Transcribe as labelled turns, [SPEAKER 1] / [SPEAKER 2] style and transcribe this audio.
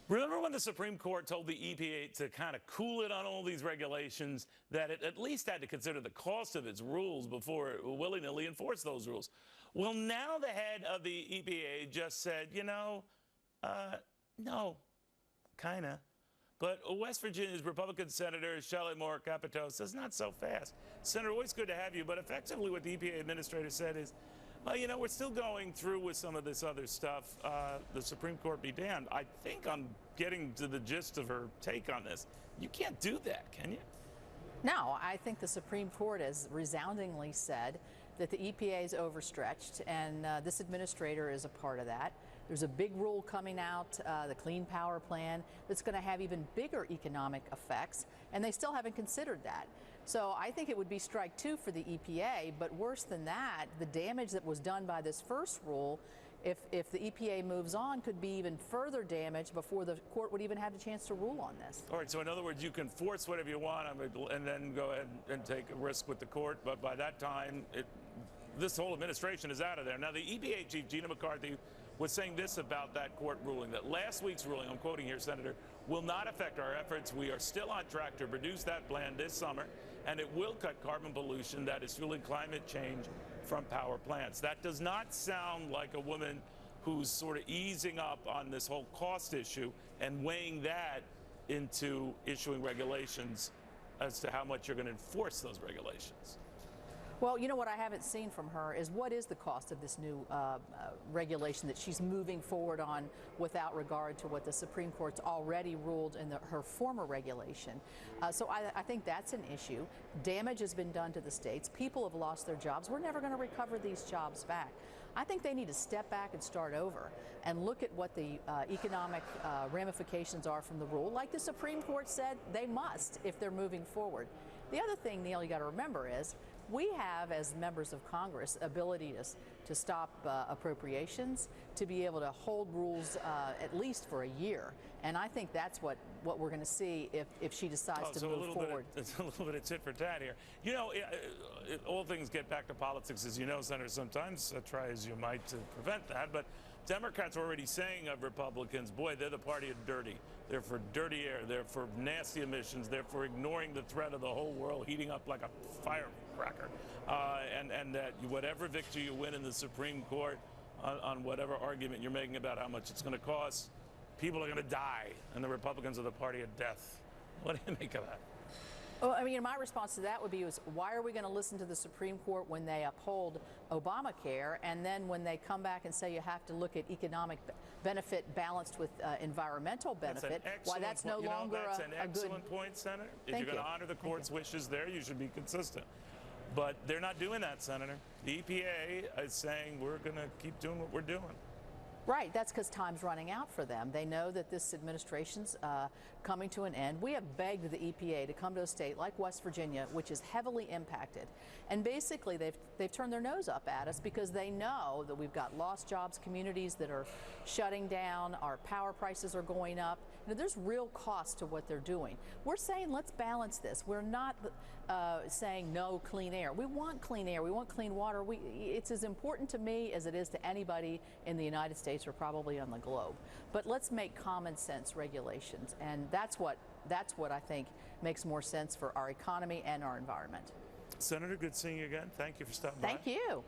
[SPEAKER 1] Remember when the Supreme Court told the EPA to kind of cool it on all these regulations, that it at least had to consider the cost of its rules before it willy-nilly enforced those rules? Well, now the head of the EPA just said, no, kind of. But West Virginia's Republican Senator Shelley Moore Capito says, not so fast. Senator, always good to have you, but effectively what the EPA administrator said is, well, we're still going through with some of this other stuff. The Supreme Court be damned. I think I'm getting to the gist of her take on this. You can't do that, can you?
[SPEAKER 2] No, I think the Supreme Court has resoundingly said that the EPA is overstretched, and this administrator is a part of that. There's a big rule coming out, the Clean Power Plan, that's going to have even bigger economic effects, and they still haven't considered that. So I think it would be strike two for the EPA, but worse than that, the damage that was done by this first rule, if the EPA moves on, could be even further damage before the court would even have a chance to rule on this.
[SPEAKER 1] All right, so in other words, you can force whatever you want and then go ahead and take a risk with the court, but by that time, this whole administration is out of there. Now, the EPA chief, Gina McCarthy, was saying this about that court ruling, that last week's ruling, I'm quoting here, Senator, will not affect our efforts. We are still on track to produce that plan this summer, and it will cut carbon pollution that is fueling climate change from power plants. That does not sound like a woman who's sort of easing up on this whole cost issue and weighing that into issuing regulations as to how much you're going to enforce those regulations.
[SPEAKER 2] Well, you know what I haven't seen from her is what is the cost of this new regulation that she's moving forward on without regard to what the Supreme Court's already ruled in her former regulation. So I think that's an issue. Damage has been done to the states. People have lost their jobs. We're never going to recover these jobs back. I think they need to step back and start over and look at what the economic ramifications are from the rule. Like the Supreme Court said, they must if they're moving forward. The other thing, Neil, you got to remember is we have, as members of Congress, ability to stop appropriations, to be able to hold rules at least for a year. And I think that's what we're going to see if she decides to move forward.
[SPEAKER 1] It's a little bit of tit for tat here. You know, all things get back to politics, as you know, Senator, sometimes try as you might to prevent that. But Democrats are already saying of Republicans, boy, they're the party of dirty. They're for dirty air. They're for nasty emissions. They're for ignoring the threat of the whole world heating up like a firecracker. And that whatever victory you win in the Supreme Court on whatever argument you're making about how much it's going to cost, people are going to die, and the Republicans are the party of death. What do you make of that?
[SPEAKER 2] Well, I mean, my response to that would be, why are we going to listen to the Supreme Court when they uphold Obamacare, and then when they come back and say you have to look at economic benefit balanced with environmental benefit, why that's no longer
[SPEAKER 1] that's an excellent point, Senator. If you're going to honor the court's wishes there, you should be consistent. But they're not doing that, Senator. The EPA is saying we're going to keep doing what we're doing.
[SPEAKER 2] Right, that's because time's running out for them. They know that this administration's coming to an end. We have begged the EPA to come to a state like West Virginia, which is heavily impacted. And basically, they've turned their nose up at us because they know that we've got lost jobs, communities that are shutting down, our power prices are going up. You know, there's real cost to what they're doing. We're saying let's balance this. We're not saying no clean air. We want clean air. We want clean water. It's as important to me as it is to anybody in the United States or probably on the globe. But let's make common sense regulations, and that's what I think makes more sense for our economy and our environment.
[SPEAKER 1] Senator, good seeing you again. Thank you for stopping by.
[SPEAKER 2] Thank you.